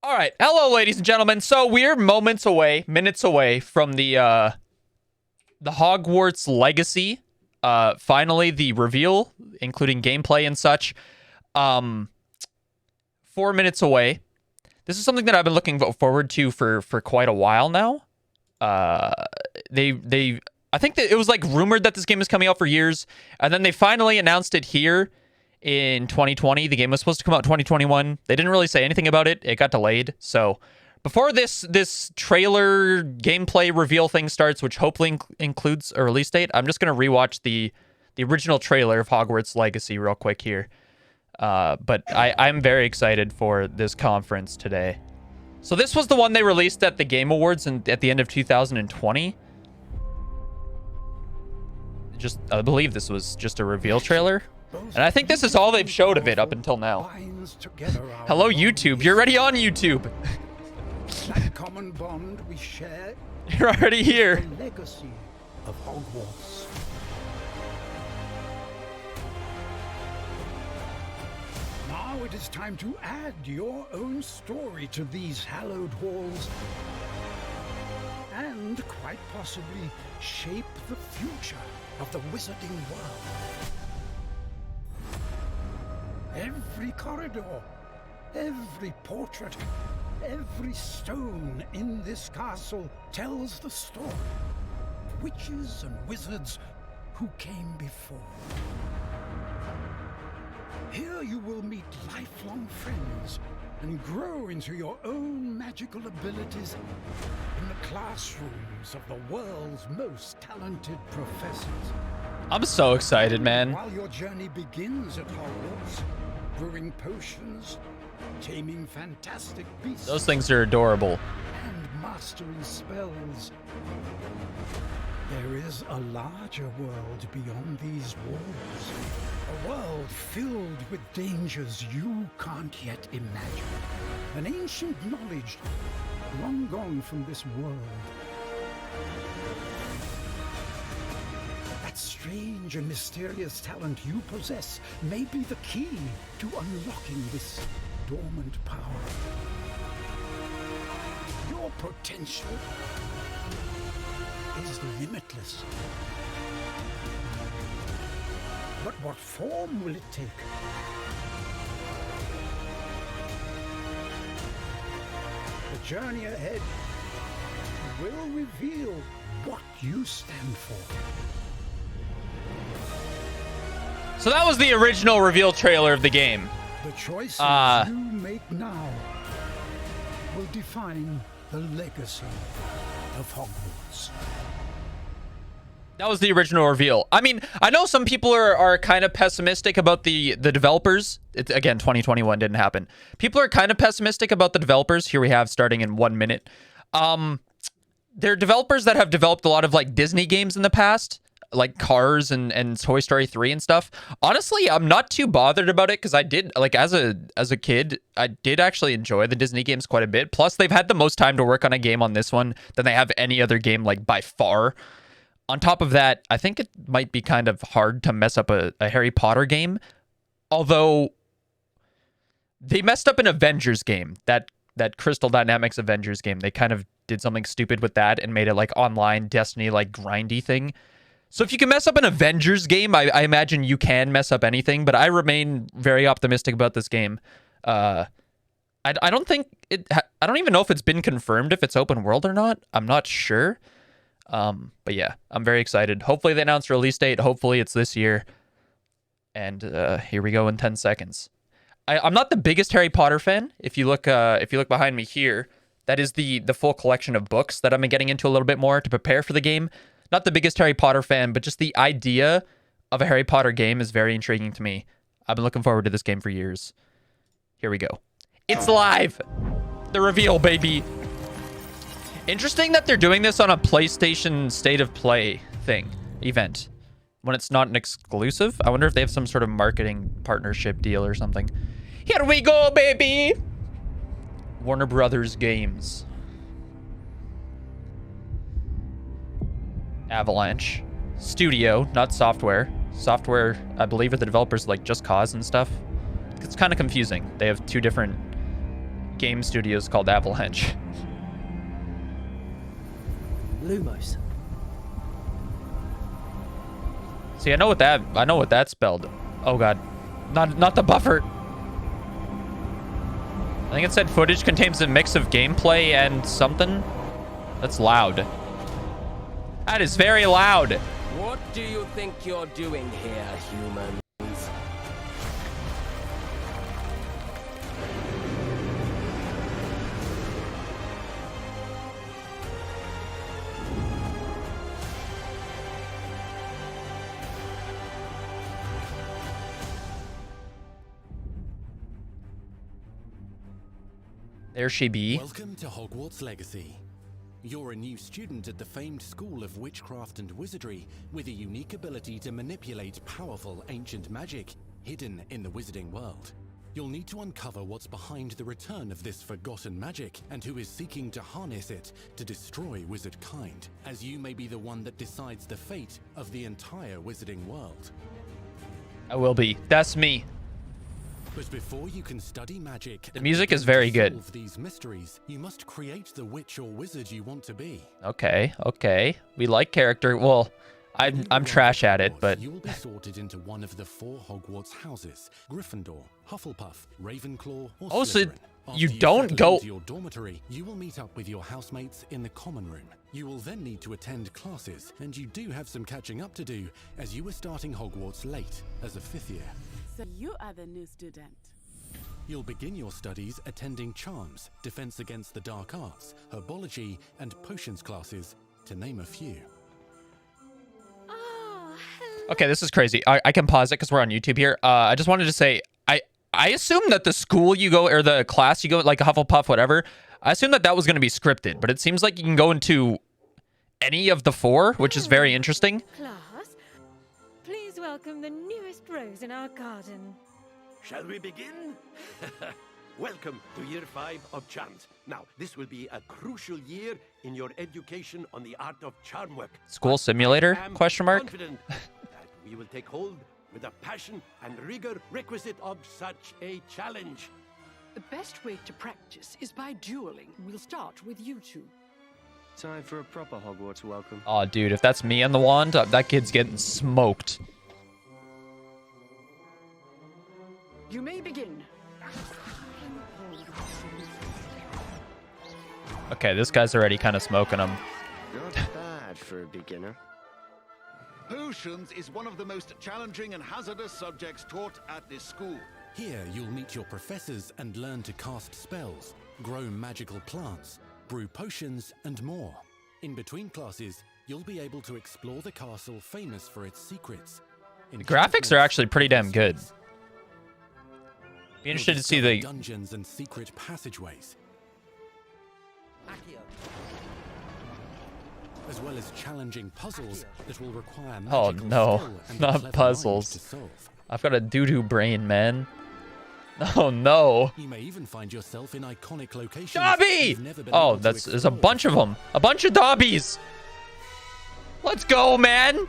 All right, hello, ladies and gentlemen. So we're minutes away from the Hogwarts Legacy. Finally, the reveal, including gameplay and such. 4 minutes away. This is something that I've been looking forward to for quite a while now. I think that it was like rumored that this game is coming out for years, and then they finally announced it here in 2020. The game was supposed to come out in 2021. They didn't really say anything about it. It got delayed. So before this trailer gameplay reveal thing starts, which hopefully includes a release date, I'm just going to rewatch the original trailer of Hogwarts Legacy real quick here. But I'm very excited for this conference today. So this was the one they released at the Game Awards at the end of 2020. I believe this was just a reveal trailer. And I think this is all they've showed of it up until now. Hello, YouTube. You're already on YouTube. That common bond we share. You're already here. The legacy of Hogwarts. Now it is time to add your own story to these hallowed halls. And quite possibly shape the future of the wizarding world. Every corridor, every portrait, every stone in this castle tells the story of witches and wizards who came before. Here you will meet lifelong friends and grow into your own magical abilities in the classrooms of the world's most talented professors. I'm so excited, man. While your journey begins at Hogwarts, brewing potions, taming fantastic beasts, Those things are adorable. and mastering spells, there is a larger world beyond these walls. A world filled with dangers you can't yet imagine. An ancient knowledge long gone from this world. That strange and mysterious talent you possess may be the key to unlocking this dormant power. Your potential is limitless. But what form will it take? The journey ahead will reveal what you stand for. So that was the original reveal trailer of the game. The choices you make now will define the legacy of Hogwarts. That was the original reveal. I mean, I know some people are kind of pessimistic about the developers. Again, 2021 didn't happen. People are kind of pessimistic about the developers. Here we have starting in 1 minute. They're developers that have developed a lot of like Disney games in the past, like Cars and Toy Story 3 and stuff. Honestly, I'm not too bothered about it because I did, like, as a kid, I did actually enjoy the Disney games quite a bit. Plus, they've had the most time to work on a game on this one than they have any other game, like, by far. On top of that, I think it might be kind of hard to mess up a Harry Potter game. Although, they messed up an Avengers game. That Crystal Dynamics Avengers game. They kind of did something stupid with that and made it, like, online Destiny, like, grindy thing. So if you can mess up an Avengers game, I imagine you can mess up anything. But I remain very optimistic about this game. I don't think it... I don't even know if it's been confirmed if it's open world or not. I'm not sure. But yeah, I'm very excited. Hopefully they announce a release date. Hopefully it's this year. And here we go in 10 seconds. I'm not the biggest Harry Potter fan. If you look behind me here, that is the full collection of books that I've been getting into a little bit more to prepare for the game. Not the biggest Harry Potter fan, but just the idea of a Harry Potter game is very intriguing to me. I've been looking forward to this game for years. Here we go. It's live! The reveal, baby! Interesting that they're doing this on a PlayStation State of Play event. When it's not an exclusive. I wonder if they have some sort of marketing partnership deal or something. Here we go, baby! Warner Brothers Games. Avalanche. Studio, not software. Software, I believe, are the developers like Just Cause and stuff. It's kind of confusing. They have two different game studios called Avalanche. Lumos. See, I know what that spelled. Oh god. Not the buffer. I think it said footage contains a mix of gameplay and something. That's loud. That is very loud. What do you think you're doing here, humans? There she be. Welcome to Hogwarts Legacy. You're a new student at the famed School of Witchcraft and Wizardry with a unique ability to manipulate powerful ancient magic hidden in the wizarding world. You'll need to uncover what's behind the return of this forgotten magic and who is seeking to harness it to destroy wizard kind, as you may be the one that decides the fate of the entire wizarding world. I will be. That's me. But before you can study magic, The music is very good. solve these mysteries, you must create the witch or wizard you want to be. Okay. We like character. Well, I'm trash at it, but You will be sorted into one of the 4 Hogwarts houses: Gryffindor, Hufflepuff, Ravenclaw, or Oh, so Slytherin. you After don't settle go- into your dormitory, you will meet up with your housemates in the common room. You will then need to attend classes, and you do have some catching up to do, as you were starting Hogwarts late as a 5th year. So you are the new student. You'll begin your studies attending Charms, Defense Against the Dark Arts, Herbology, and Potions classes, to name a few. Oh, hello. okay, this is crazy. I can pause it because we're on YouTube here. I just wanted to say, I assume that the school you go, or the class you go, like Hufflepuff, whatever, I assume that was going to be scripted, but it seems like you can go into any of the 4, which is very interesting. Class, please welcome the newest rose in our garden. Shall we begin? Welcome to Year 5 of Charms. Now, this will be a crucial year in your education on the art of charm work. School But simulator? I am Question mark. confident that we will take hold with the passion and rigor requisite of such a challenge. The best way to practice is by dueling. We'll start with you two. Time for a proper Hogwarts welcome. Oh, dude, if that's me on the wand, that kid's getting smoked. You may begin. Okay, this guy's already kind of smoking him. Not bad for a beginner. Potions is one of the most challenging and hazardous subjects taught at this school. Here, you'll meet your professors and learn to cast spells, grow magical plants, brew potions, and more. In between classes, you'll be able to explore the castle famous for its secrets. The graphics are actually pretty damn good. Be interested to see the... dungeons and secret passageways, as well as challenging puzzles that will require Oh magical no, skill and not clever mind puzzles. to solve. I've got a doo-doo brain, man. Oh no. You may even find yourself in iconic locations. Dobby! you've never been Oh, able to there's a explore bunch of before. them. A bunch of Dobbies. Let's go, man.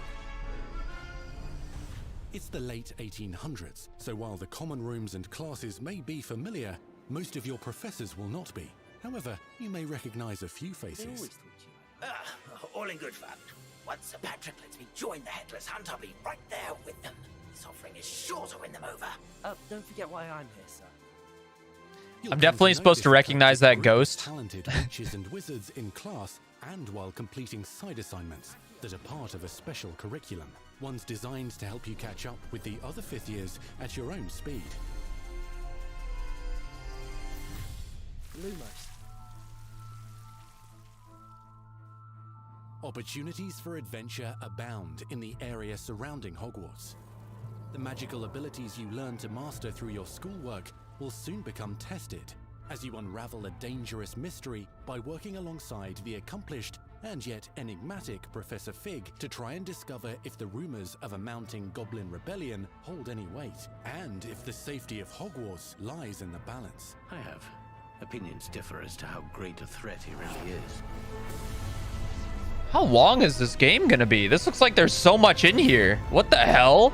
It's the late 1800s, so while the common rooms and classes may be familiar, most of your professors will not be. However, you may recognize a few faces. All in good fun. Once Sir Patrick lets me join the Headless Hunt, I'll be right there with them. This offering is sure to win them over. Don't forget why I'm here, sir. You'll I'm come definitely know supposed to this recognize that attractive group of ghost. Talented witches and wizards in class, and while completing side assignments that are part of a special curriculum. Ones designed to help you catch up with the other 5th years at your own speed. Lumos. Opportunities for adventure abound in the area surrounding Hogwarts. The magical abilities you learn to master through your schoolwork will soon become tested as you unravel a dangerous mystery by working alongside the accomplished and yet enigmatic Professor Fig to try and discover if the rumors of a mounting goblin rebellion hold any weight, and if the safety of Hogwarts lies in the balance. I have. Opinions differ as to how great a threat he really is. How long is this game gonna be? This looks like there's so much in here. What the hell?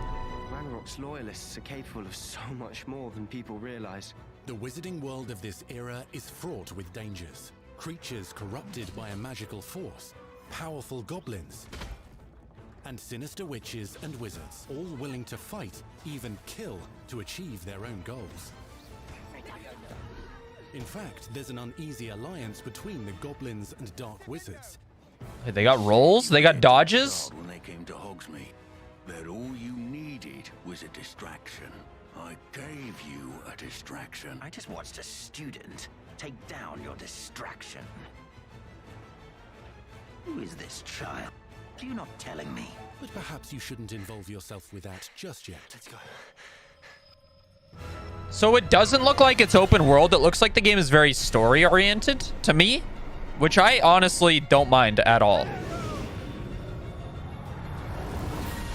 Ranrock's loyalists are capable of so much more than people realize. The wizarding world of this era is fraught with dangers. Creatures corrupted by a magical force, powerful goblins, and sinister witches and wizards, all willing to fight, even kill, to achieve their own goals. In fact, there's an uneasy alliance between the goblins and dark wizards. Hey, they got rolls? They got dodges? When they came to Hogsmeade, that all you needed was a distraction. I gave you a distraction. I just watched a student take down your distraction. Who is this child? You're not telling me. But perhaps you shouldn't involve yourself with that just yet. Let's go. So it doesn't look like it's open world. It looks like the game is very story oriented to me, which I honestly don't mind at all.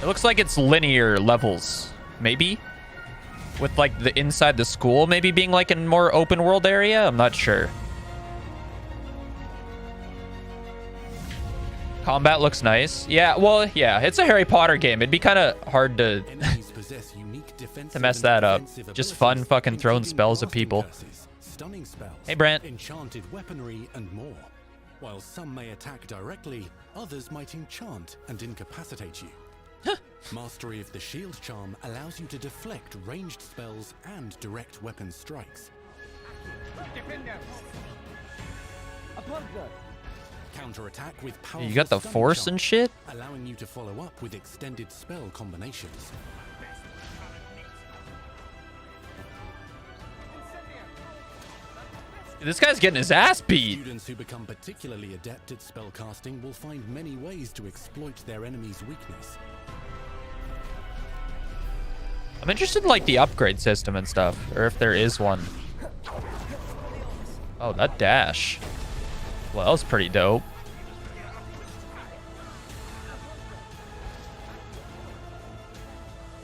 It looks like it's linear levels, maybe, with like the inside the school maybe being like a more open world area. I'm not sure. Combat looks nice. Yeah, well, yeah, it's a Harry Potter game. It'd be kind of hard to to mess that up. Just fun fucking throwing spells at people. Stunning spells, hey, Brant. Enchanted weaponry, and more. While some may attack directly, others might enchant and incapacitate you. Mastery of the shield charm allows you to deflect ranged spells and direct weapon strikes. Counterattack with powerful You got the stunning force charm, and shit? allowing you to follow up with extended spell combinations. This guy's getting his ass beat. Students who become particularly adept at spellcasting will find many ways to exploit their enemy's weakness. I'm interested in like the upgrade system and stuff, or if there is one. Oh, that dash. Well, that was pretty dope.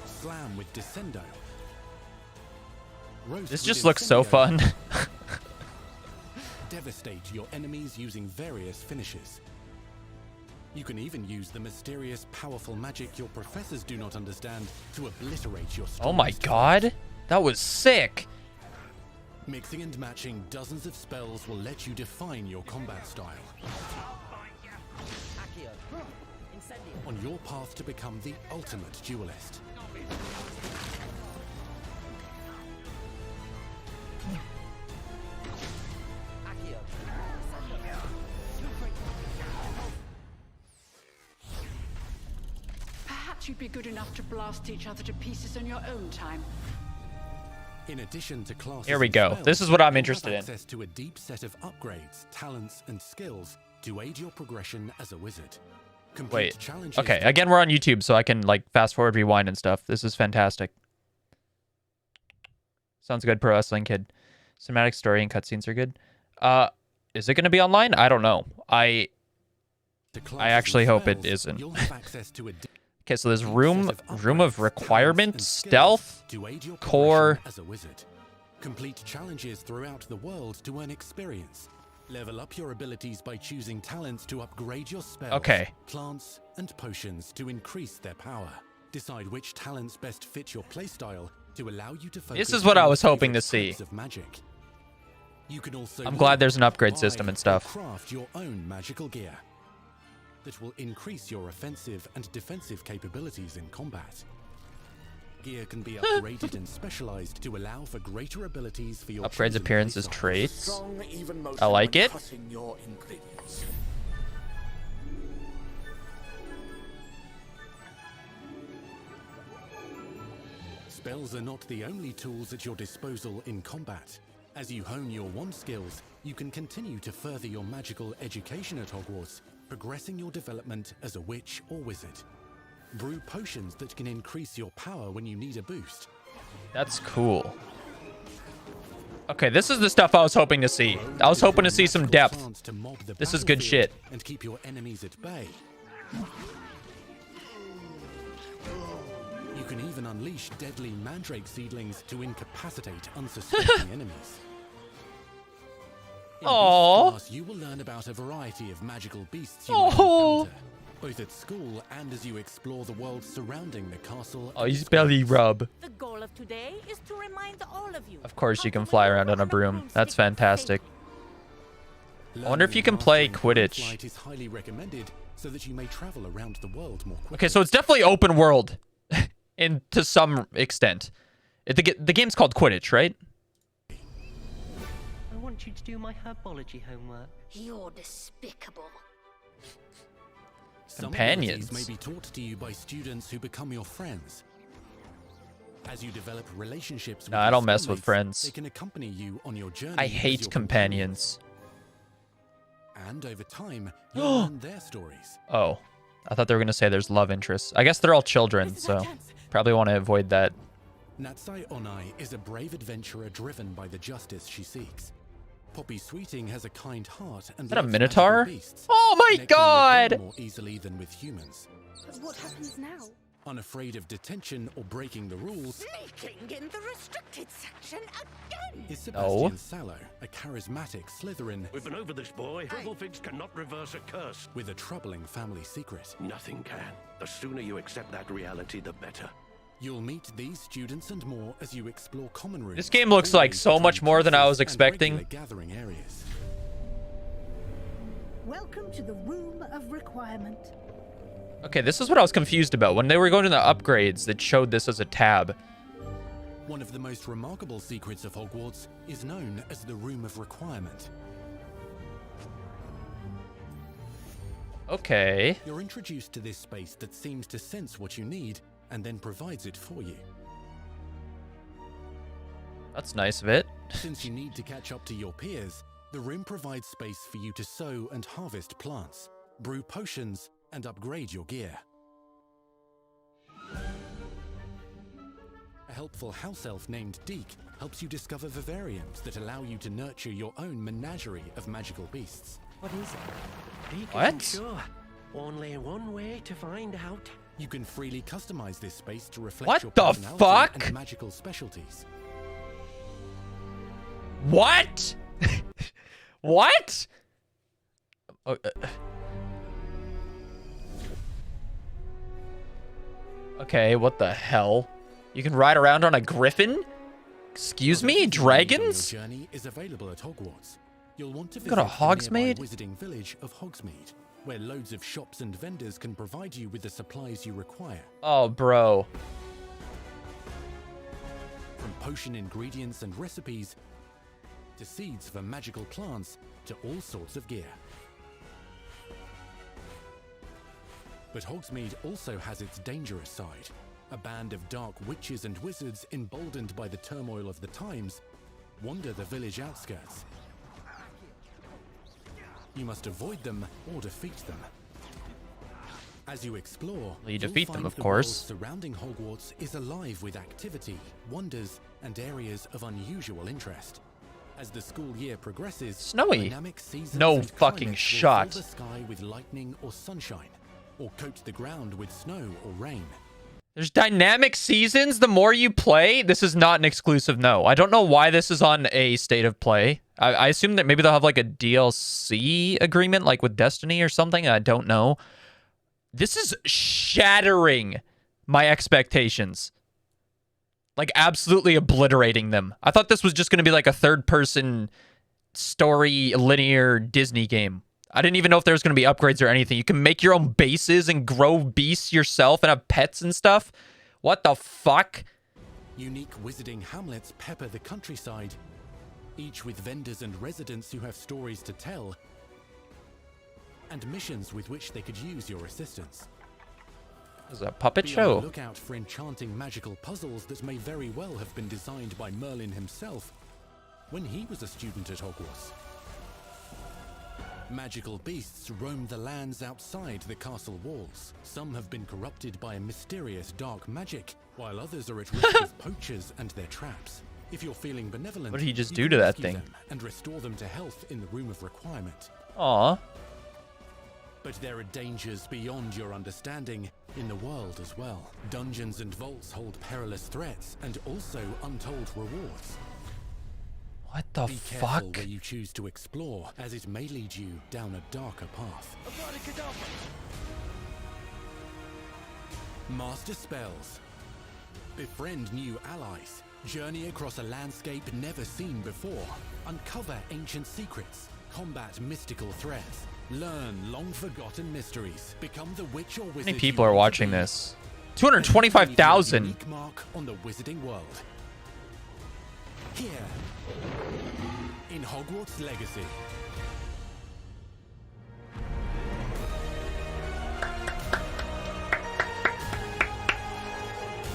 Slam with Descendo. Roast This with just looks so Incendio. fun. Devastate your enemies using various finishes. You can even use the mysterious, powerful magic your professors do not understand to obliterate your Oh my strongest god. That was sick. Mixing and matching dozens of spells will let you define your combat style. On your path to become the ultimate duelist. Perhaps you'd be good enough to blast each other to pieces on your own time. In addition to classes Here we and go. spells, This is what I'm you have interested in. access to a deep set of upgrades, talents, and skills to aid your progression as a wizard. Complete Wait. challenges Okay, to- again, we're on YouTube, so I can like fast forward, rewind, and stuff. This is fantastic. Sounds good, Pro Wrestling Kid. Cinematic story and cutscenes are good. Is it going to be online? I don't know. I to classes actually and hope it spells, isn't. you'll have access to a Okay, so there's deep room set of of upgrades, requirement, talents, and skills stealth, to aid your core. progression as a wizard. Complete challenges throughout the world to earn experience. Level up your abilities by choosing talents to upgrade your spells, Okay. plants, and potions to increase their power. Decide which talents best fit your playstyle to allow you to focus This is what I on was your hoping to favorite see. types of magic. You can also I'm glad there's an upgrade buy system and or stuff. Craft your own magical gear that will increase your offensive and defensive capabilities in combat. Gear can be upgraded and specialized to allow for greater abilities for your Upgrades chosen appearances, playstyle. traits. Strong, even motion I like when it. cutting your ingredients. Spells are not the only tools at your disposal in combat. As you hone your wand skills, you can continue to further your magical education at Hogwarts, progressing your development as a witch or wizard. Brew potions that can increase your power when you need a boost. That's cool. Okay, this is the stuff I was hoping to see. I was hoping to see some depth. Plants to mob the This is good battlefield shit. and keep your enemies at bay. You can even unleash deadly mandrake seedlings to incapacitate unsuspecting enemies. In this Aww. class, you will learn about a variety of magical beasts you Aww. might encounter, both at school and as you explore the world surrounding the castle. Oh, and he's belly rub. The goal of today is to remind all of you. Of course you can fly around on a broom. That's fantastic. I wonder if you can play Quidditch. Flight is highly recommended so that you may travel around the world more quickly. Okay, so it's definitely open world to some extent. The game's called Quidditch, right? I want you to do my herbology homework. You're despicable. Companions. Some abilities may be taught to you by students who become your friends. As you develop relationships with I don't mess with friends. They can accompany you on your journey. I hate companions. And over time, you'll learn their stories. Oh, I thought they were going to say there's love interests. I guess they're all children, so probably want to avoid that. Natsai Onai is a brave adventurer driven by the justice she seeks. Poppy Sweeting has a kind heart and Is that a loves minotaur? magical beasts, Oh my connecting with them god! more easily than with humans. But what happens now? Unafraid of detention or breaking the rules, Sneaking in the restricted section again. is Sebastian Sallow, a charismatic Slytherin We've been over this, boy. Fiddlefigs cannot reverse a curse. with a troubling family secret. Nothing can. The sooner you accept that reality, the better. You'll meet these students and more as you explore common rooms. This game looks like always so much between more than I classes was and expecting. regular gathering areas. Welcome to the Room of Requirement. Okay, this is what I was confused about. When they were going to the upgrades, that showed this as a tab. One of the most remarkable secrets of Hogwarts is known as the Room of Requirement. Okay. You're introduced to this space that seems to sense what you need and then provides it for you. That's nice of it. Since you need to catch up to your peers, the room provides space for you to sow and harvest plants, brew potions, and upgrade your gear. A helpful house elf named Deke helps you discover vivariums that allow you to nurture your own menagerie of magical beasts. What is it? Deke What? isn't sure. Only one way to find out. You can freely customize this space to reflect What your the personality fuck? and magical specialties. What? What? Oh, okay, what the hell? You can ride around on a griffin? Excuse me? Dragons? Your journey is available at Hogwarts. You'll want to Go to visit the nearby Hogsmeade? wizarding village of Hogsmeade, where loads of shops and vendors can provide you with the supplies you require. Oh, bro. From potion ingredients and recipes, to seeds for magical plants, to all sorts of gear. But Hogsmeade also has its dangerous side. A band of dark witches and wizards emboldened by the turmoil of the times wander the village outskirts. You must avoid them or defeat them. As you explore, Well, you you'll defeat them, find of the course. world surrounding Hogwarts is alive with activity, wonders, and areas of unusual interest. As the school year progresses, Snowy. dynamic seasons No and fucking climates will shot. fill the sky with lightning or sunshine, or coat the ground with snow or rain. There's dynamic seasons the more you play. This is not an exclusive, no. I don't know why this is on a state of play. I assume that maybe they'll have like a DLC agreement like with Destiny or something. I don't know. This is shattering my expectations. Like absolutely obliterating them. I thought this was just going to be like a third-person story linear Disney game. I didn't even know if there was going to be upgrades or anything. You can make your own bases and grow beasts yourself and have pets and stuff. What the fuck? Unique wizarding hamlets pepper the countryside, each with vendors and residents who have stories to tell, and missions with which they could use your assistance. This is a puppet Be on show. the lookout for enchanting magical puzzles that may very well have been designed by Merlin himself when he was a student at Hogwarts. Magical beasts roam the lands outside the castle walls. Some have been corrupted by a mysterious dark magic, while others are at risk of poachers and their traps. If you're feeling benevolent, What did he just you do can to that rescue thing? them and restore them to health in the Room of Requirement. Aw. But there are dangers beyond your understanding in the world as well. Dungeons and vaults hold perilous threats and also untold rewards. What the Be fuck? careful where you choose to explore, as it may lead you down a darker path. Master spells. Befriend new allies. Journey across a landscape never seen before. Uncover ancient secrets. Combat mystical threats. Learn long-forgotten mysteries. Become the witch or wizard. How many people are watching this? 225,000. Unique mark on the Wizarding world. Here, in Hogwarts Legacy.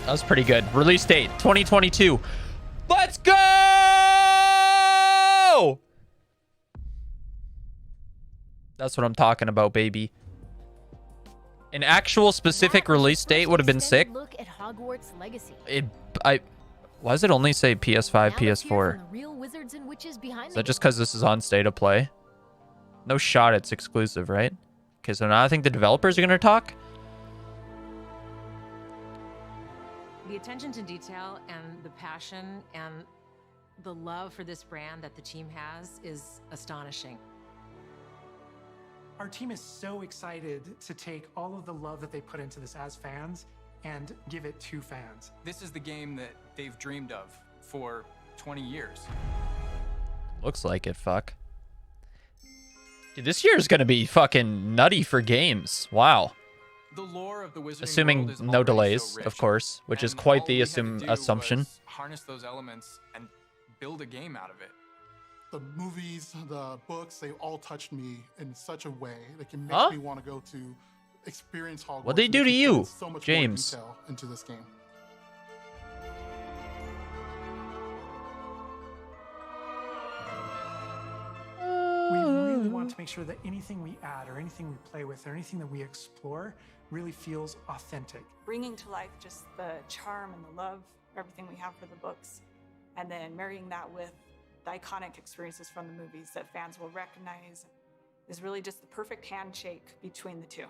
That was pretty good. Release date 2022. Let's go! That's what I'm talking about, baby. An actual specific release date would have been sick. Look at Hogwarts Legacy. Why does it only say PS5, PS4? Real wizards and witches behind Is that just because this is on State of Play? No shot it's exclusive, right? Okay, so now I think the developers are going to talk. The attention to detail and the passion and the love for this brand that the team has is astonishing. Our team is so excited to take all of the love that they put into this as fans and give it to fans. This is the game that they've dreamed of for 20 years. Looks like it, fuck. Dude, this year is going to be fucking nutty for games. Wow. The lore of the Wizarding Assuming world is no already delays, so rich, of course, which is and quite all the we had to do assumption. was harness those elements and build a game out of it. The movies, the books, they all touched me in such a way that can make Huh? me want to go to experience Hogwarts. What'd they do and to can you, put so much James? more detail into this game. We really want to make sure that anything we add or anything we play with or anything that we explore really feels authentic. Bringing to life just the charm and the love, everything we have for the books, and then marrying that with the iconic experiences from the movies that fans will recognize is really just the perfect handshake between the two.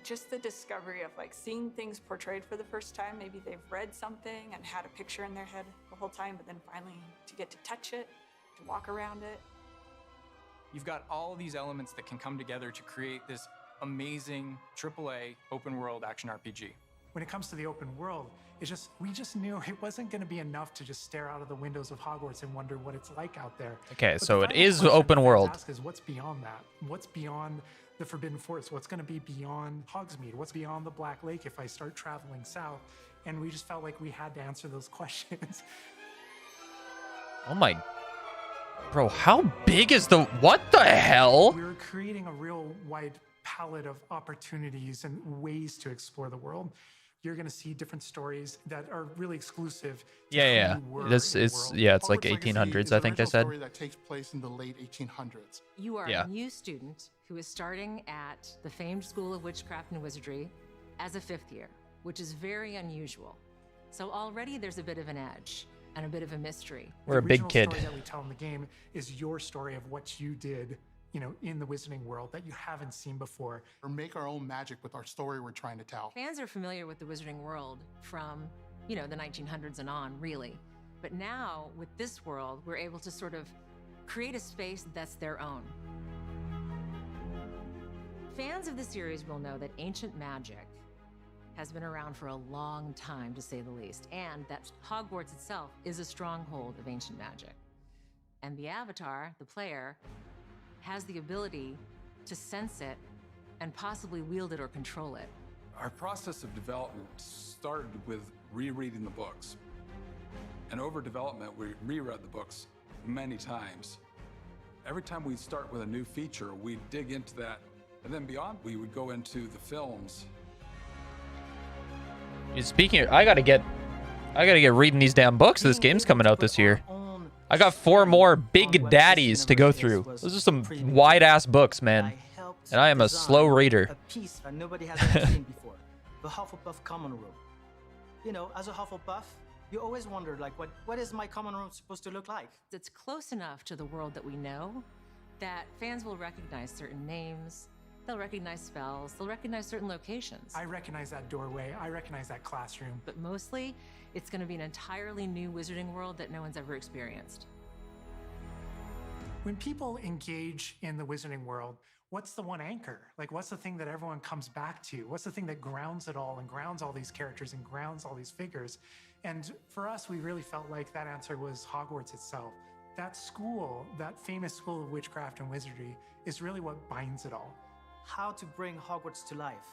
Just the discovery of like seeing things portrayed for the first time. Maybe they've read something and had a picture in their head the whole time, but then finally to get to touch it, to walk around it. You've got all these elements that can come together to create this amazing AAA open world action RPG. When it comes to the open world, we just knew it wasn't going to be enough to just stare out of the windows of Hogwarts and wonder what it's like out there. Okay, But so the it final is question open fans world. ask is what's beyond that? What's beyond the Forbidden Forest? What's going to be beyond Hogsmeade? What's beyond the Black Lake if I start traveling south? And we just felt like we had to answer those questions. Oh my... Bro, how big is the... What the hell? We were creating a real wide palette of opportunities and ways to explore the world. You're going to see different stories that are really exclusive to Yeah, who you were this in the is... world. Yeah, it's like Hogwarts Legacy 1800s, is I an think they original said. story that takes place in the late 1800s. You are Yeah. a new student who is starting at the famed School of Witchcraft and Wizardry as a 5th year, which is very unusual. So already there's a bit of an edge and a bit of a mystery. We're a big The kid. original story that we tell in the game is your story of what you did, you know, in the Wizarding world that you haven't seen before. Or make our own magic with our story we're trying to tell. Fans are familiar with the Wizarding world from, you know, the 1900s and on, really. But now, with this world, we're able to sort of create a space that's their own. Fans of the series will know that ancient magic has been around for a long time, to say the least, and that Hogwarts itself is a stronghold of ancient magic. And the Avatar, the player, has the ability to sense it and possibly wield it or control it. Our process of development started with rereading the books. And over development, we reread the books many times. Every time we start with a new feature, we dig into that, and then beyond, we would go into the films. Dude, speaking of, I gotta get reading these damn books. This game's coming out this year. I got 4 more Big Daddies to go through. Those are some wide-ass books, man. And I am a slow reader. A piece that nobody has ever seen before. The Hufflepuff common room. You know, as a Hufflepuff, you always wondered, like, what is my common room supposed to look like? It's close enough to the world that we know that fans will recognize certain names, they'll recognize spells, they'll recognize certain locations. I recognize that doorway, I recognize that classroom. But mostly, it's going to be an entirely new Wizarding world that no one's ever experienced. When people engage in the wizarding world, what's the one anchor? Like, what's the thing that everyone comes back to? What's the thing that grounds it all and grounds all these characters and grounds all these figures? And for us, we really felt like that answer was Hogwarts itself. That school, that famous school of witchcraft and wizardry, is really what binds it all. How to bring Hogwarts to life.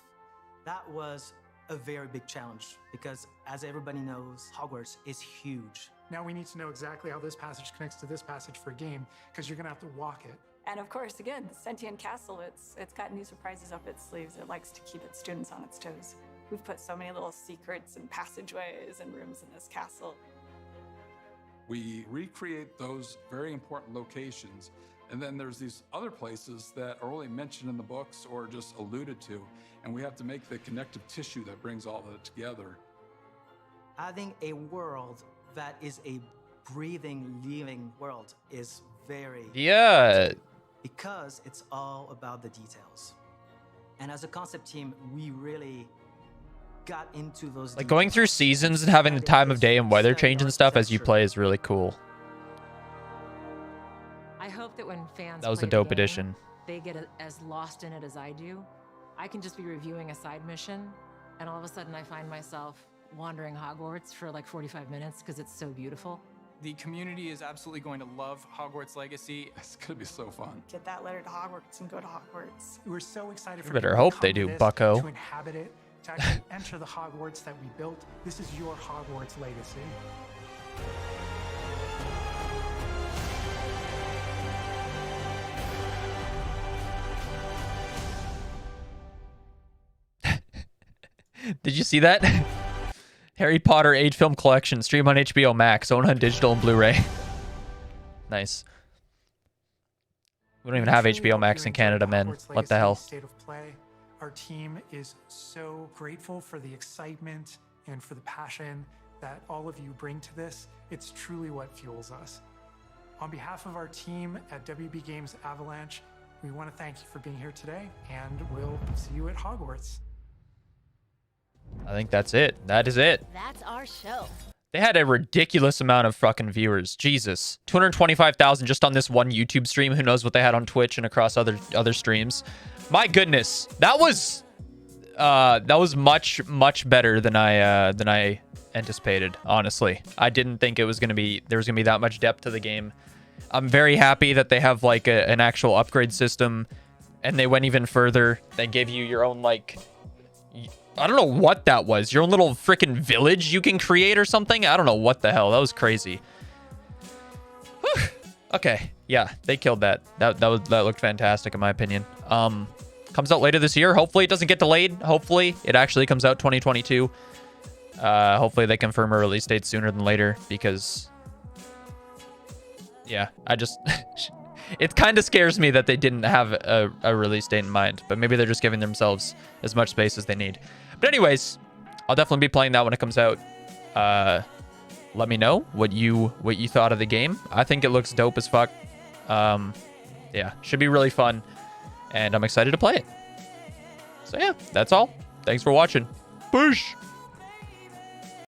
That was a very big challenge because, as everybody knows, Hogwarts is huge. Now we need to know exactly how this passage connects to this passage for a game, because you're going to have to walk it. And of course, again, the Sentient Castle, it's got new surprises up its sleeves. It likes to keep its students on its toes. We've put so many little secrets and passageways and rooms in this castle. We recreate those very important locations, and then there's these other places that are only mentioned in the books or just alluded to, and we have to make the connective tissue that brings all that together. Having a world that is a breathing, living world is very Yeah. because it's all about the details. And as a concept team, we really got into those Like going through seasons and having the time of day and weather change and stuff as you play is really cool. I hope that when fans That was play a the dope game, addition. they get as lost in it as I do. I can just be reviewing a side mission, and all of a sudden I find myself wandering Hogwarts for like 45 minutes because it's so beautiful. The community is absolutely going to love Hogwarts Legacy. It's going to be so fun. Get that letter to Hogwarts and go to Hogwarts. We're so excited for You better people to hope come they to do, this, bucko. to inhabit it, to actually enter the Hogwarts that we built. This is your Hogwarts legacy. Did you see that? Harry Potter Age Film Collection, stream on HBO Max, own on digital and Blu-ray. Nice. We don't even have HBO Max in Canada, man. What the hell? State of play. Our team is so grateful for the excitement and for the passion that all of you bring to this. It's truly what fuels us. On behalf of our team at WB Games Avalanche, we want to thank you for being here today, and we'll see you at Hogwarts. I think that's it. That is it. That's our show. They had a ridiculous amount of fucking viewers. Jesus. 225,000 just on this one YouTube stream. Who knows what they had on Twitch and across other streams. My goodness. That was much better than I anticipated, honestly. I didn't think there was going to be that much depth to the game. I'm very happy that they have like an actual upgrade system, and they went even further. They gave you your own like, I don't know what that was. Your own little freaking village you can create or something. I don't know what the hell. That was crazy. Whew. Okay. Yeah, they killed that. That looked fantastic in my opinion. Comes out later this year. Hopefully it doesn't get delayed. Hopefully it actually comes out 2022. Hopefully they confirm a release date sooner than later because yeah, I just it kind of scares me that they didn't have a release date in mind, but maybe they're just giving themselves as much space as they need. But anyways, I'll definitely be playing that when it comes out. Let me know what you thought of the game. I think it looks dope as fuck. Yeah, should be really fun, and I'm excited to play it. So yeah, that's all. Thanks for watching. Boosh!